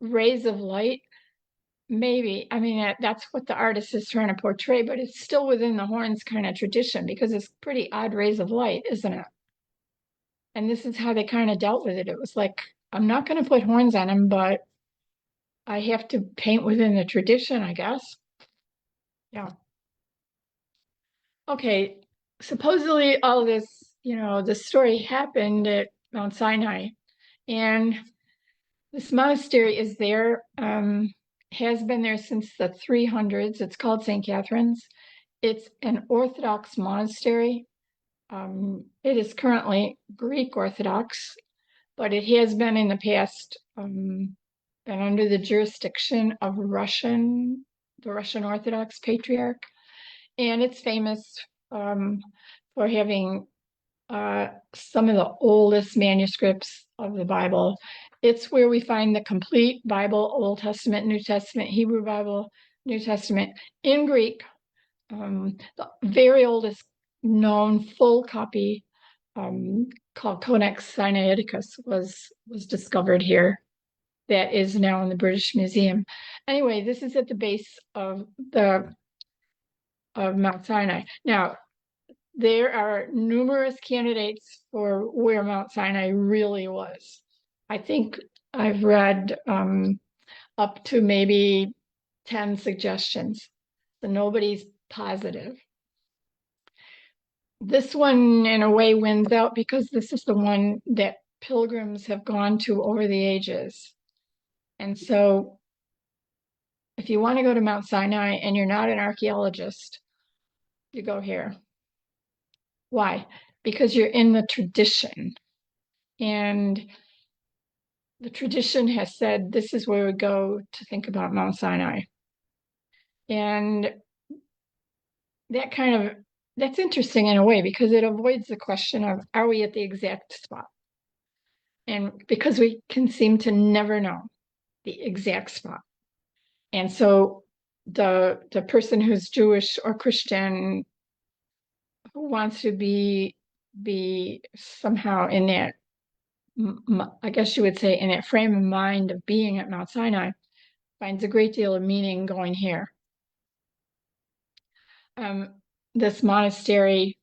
rays of light, maybe. I mean, that's what the artist is trying to portray, but it's still within the horns kind of tradition because it's pretty odd rays of light, isn't it? And this is how they kind of dealt with it. It was like, I'm not going to put horns on him, but I have to paint within the tradition, I guess. Yeah. Okay. Supposedly all this, this story happened at Mount Sinai. And this monastery is there, has been there since the 300s. It's called St. Catherine's. It's an Orthodox monastery. It is currently Greek Orthodox, but it has been in the past been under the jurisdiction of the Russian Orthodox Patriarch. And it's famous for having some of the oldest manuscripts of the Bible. It's where we find the complete Bible, Old Testament, New Testament, Hebrew Bible, New Testament in Greek. The very oldest known full copy called Codex Sinaiticus was discovered here. That is now in the British Museum. Anyway, this is at the base of Mount Sinai. Now, there are numerous candidates for where Mount Sinai really was. I think I've read up to maybe 10 suggestions, so nobody's positive. This one, in a way, wins out because this is the one that pilgrims have gone to over the ages. And so if you want to go to Mount Sinai and you're not an archaeologist, you go here. Why? Because you're in the tradition. And the tradition has said this is where we go to think about Mount Sinai. And that's interesting in a way because it avoids the question of are we at the exact spot? And because we can seem to never know the exact spot. And so the person who's Jewish or Christian who wants to be somehow in that, I guess you would say, in that frame of mind of being at Mount Sinai, finds a great deal of meaning going here. This monastery,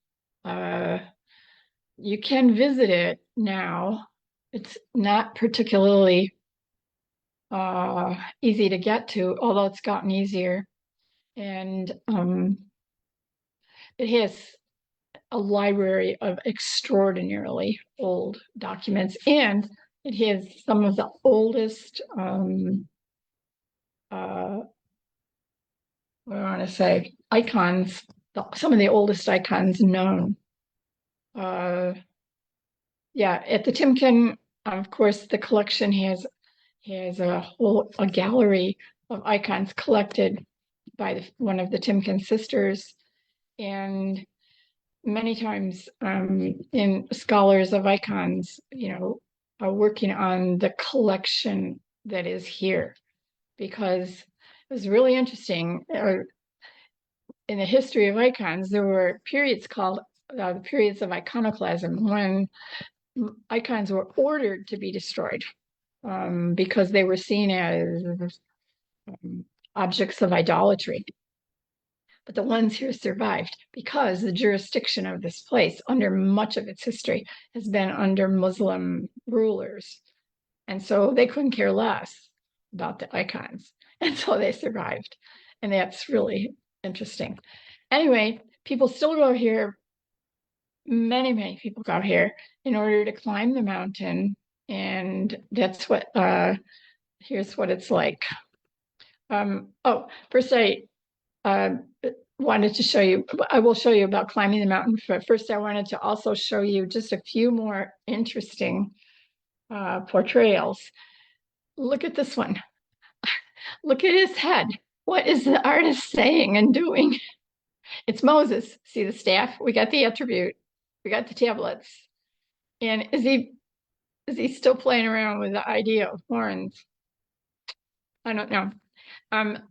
you can visit it now. It's not particularly easy to get to, although it's gotten easier. And it has a library of extraordinarily old documents, and it has some of the oldest, what do I want to say, icons, some of the oldest icons known. Yeah, at the Timken, of course, the collection has a gallery of icons collected by one of the Timken sisters, and many times in scholars of icons, are working on the collection that is here because it was really interesting. In the history of icons, there were periods called the periods of iconoclasm when icons were ordered to be destroyed because they were seen as objects of idolatry. But the ones here survived because the jurisdiction of this place under much of its history has been under Muslim rulers. And so they couldn't care less about the icons. And so they survived. And that's really interesting. Anyway, people still go here. Many, many people go here in order to climb the mountain. And that's what, here's what it's like. First I wanted to show you, I will show you about climbing the mountain, but first I wanted to also show you just a few more interesting portrayals. Look at this one. Look at his head. What is the artist saying and doing? It's Moses. See the staff? We got the attribute. We got the tablets. And is he still playing around with the idea of horns? I don't know.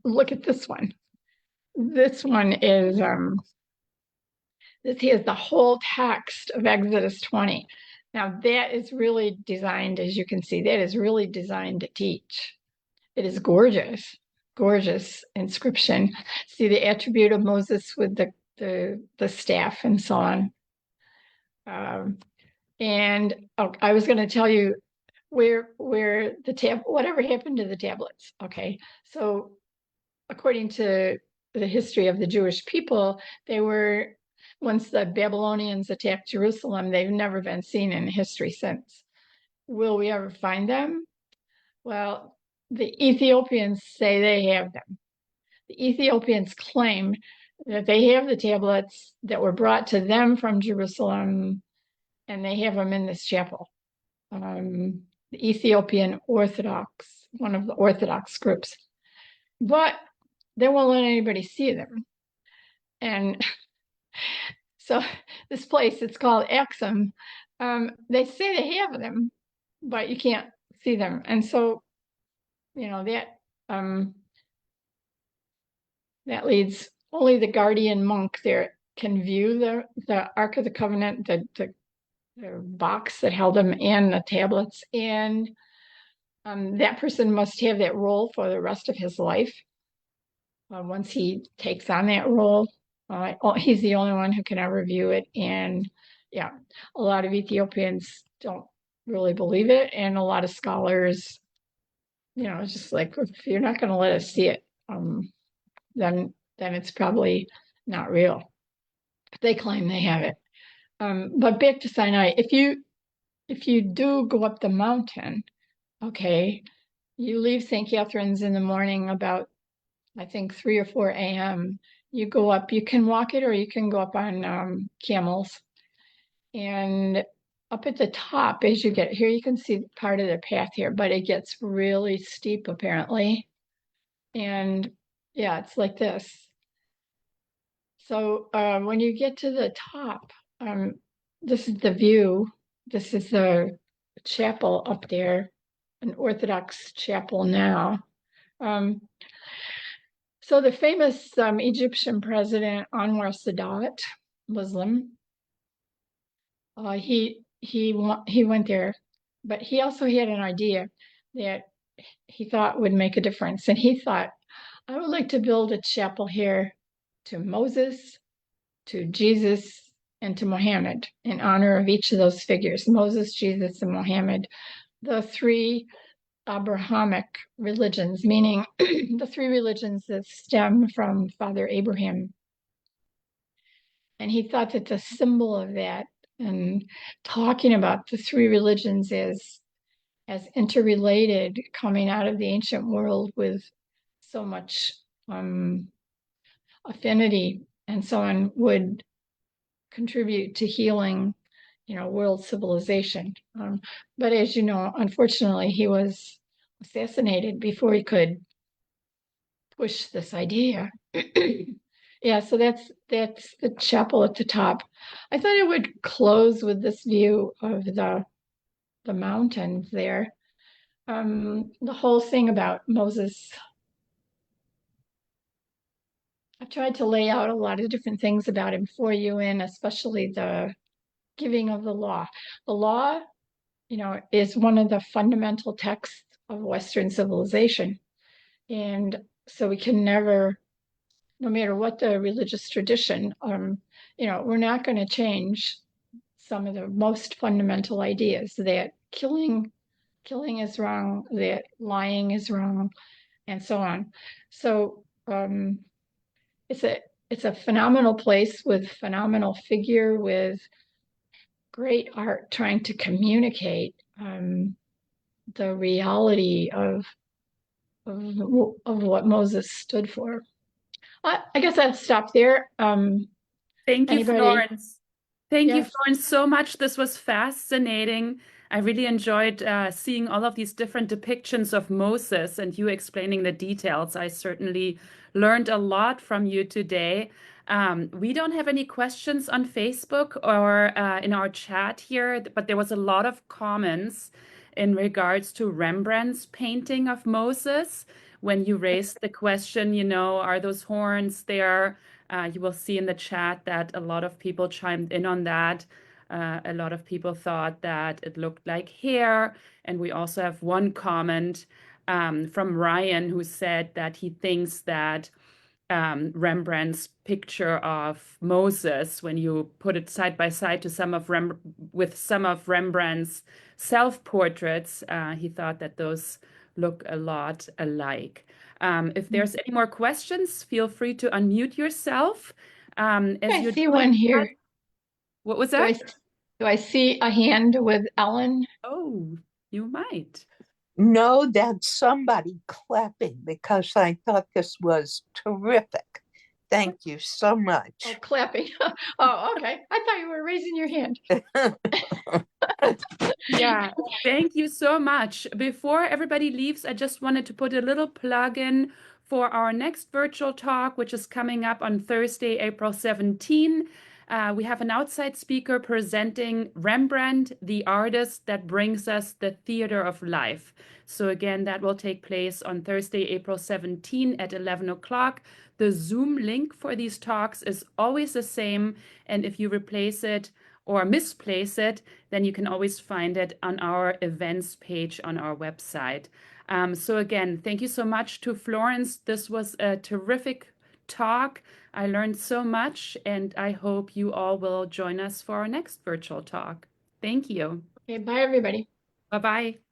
Look at this one. This one is this is the whole text of Exodus 20. Now that is really designed, as you can see, that is really designed to teach. It is gorgeous, gorgeous inscription. See the attribute of Moses with the staff and so on. I was going to tell you where the whatever happened to the tablets. Okay, so according to the history of the Jewish people, they were, once the Babylonians attacked Jerusalem, they've never been seen in history since. Will we ever find them? Well, the Ethiopians say they have them. The Ethiopians claim that they have the tablets that were brought to them from Jerusalem, and they have them in this chapel. The Ethiopian Orthodox, one of the Orthodox groups. But they won't let anybody see them. And so this place, it's called Axum. They say they have them, but you can't see them. And so, that leads only the guardian monk there can view the Ark of the Covenant, the box that held them and the tablets. And that person must have that role for the rest of his life. Once he takes on that role, he's the only one who can ever view it. And yeah, a lot of Ethiopians don't really believe it. And a lot of scholars, it's just like, if you're not going to let us see it, then it's probably not real. They claim they have it. But back to Sinai, if you do go up the mountain, okay, you leave St. Catherine's in the morning about, I think, 3 or 4 a.m. You go up, you can walk it or you can go up on camels. And up at the top, as you get here, you can see part of the path here, but it gets really steep apparently. And yeah, it's like this. So when you get to the top, this is the view. This is the chapel up there, an Orthodox chapel now. Um, so the famous Egyptian president Anwar Sadat, Muslim, he went there, but he also had an idea that he thought would make a difference, and he thought, I would like to build a chapel here to Moses, to Jesus, and to Muhammad in honor of each of those figures, Moses, Jesus, and Muhammad, the three Abrahamic religions, meaning the three religions that stem from Father Abraham. And he thought that the symbol of that and talking about the three religions as interrelated coming out of the ancient world with so much affinity and so on would contribute to healing, world civilization. But as you know, unfortunately, he was assassinated before he could push this idea. Yeah, so that's the chapel at the top. I thought it would close with this view of the mountains there. The whole thing about Moses. I've tried to lay out a lot of different things about him for you, and especially the giving of the law. The law, is one of the fundamental texts of Western civilization. And so we can never, no matter what the religious tradition, we're not going to change some of the most fundamental ideas that killing is wrong, that lying is wrong, and so on. So it's a phenomenal place with phenomenal figure, with great art trying to communicate the reality of what Moses stood for. I guess I'll stop there. Thank you, Anybody? Florence. Thank you, Yes. Florence, so much. This was fascinating. I really enjoyed seeing all of these different depictions of Moses and you explaining the details. I certainly learned a lot from you today. We don't have any questions on Facebook or in our chat here, but there was a lot of comments in regards to Rembrandt's painting of Moses. When you raised the question, are those horns there? You will see in the chat that a lot of people chimed in on that. A lot of people thought that it looked like hair. And we also have one comment from Ryan who said that he thinks that Rembrandt's picture of Moses, when you put it side by side to with some of Rembrandt's self-portraits, he thought that those look a lot alike. If there's any more questions, feel free to unmute yourself. I see one here. What was that? Do I see a hand with Ellen? Oh, you might. No, that's somebody clapping because I thought this was terrific. Thank you so much. Oh, clapping. Oh, okay. I thought you were raising your hand. Yeah, thank you so much. Before everybody leaves, I just wanted to put a little plug in for our next virtual talk, which is coming up on Thursday, April 17. We have an outside speaker presenting Rembrandt, the artist that brings us the theater of life. So again, that will take place on Thursday, April 17 at 11 o'clock. The Zoom link for these talks is always the same. And if you replace it or misplace it, then you can always find it on our events page on our website. So again, thank you so much to Florence. This was a terrific talk. I learned so much, and I hope you all will join us for our next virtual talk. Thank you. Okay, bye, everybody. Bye-bye.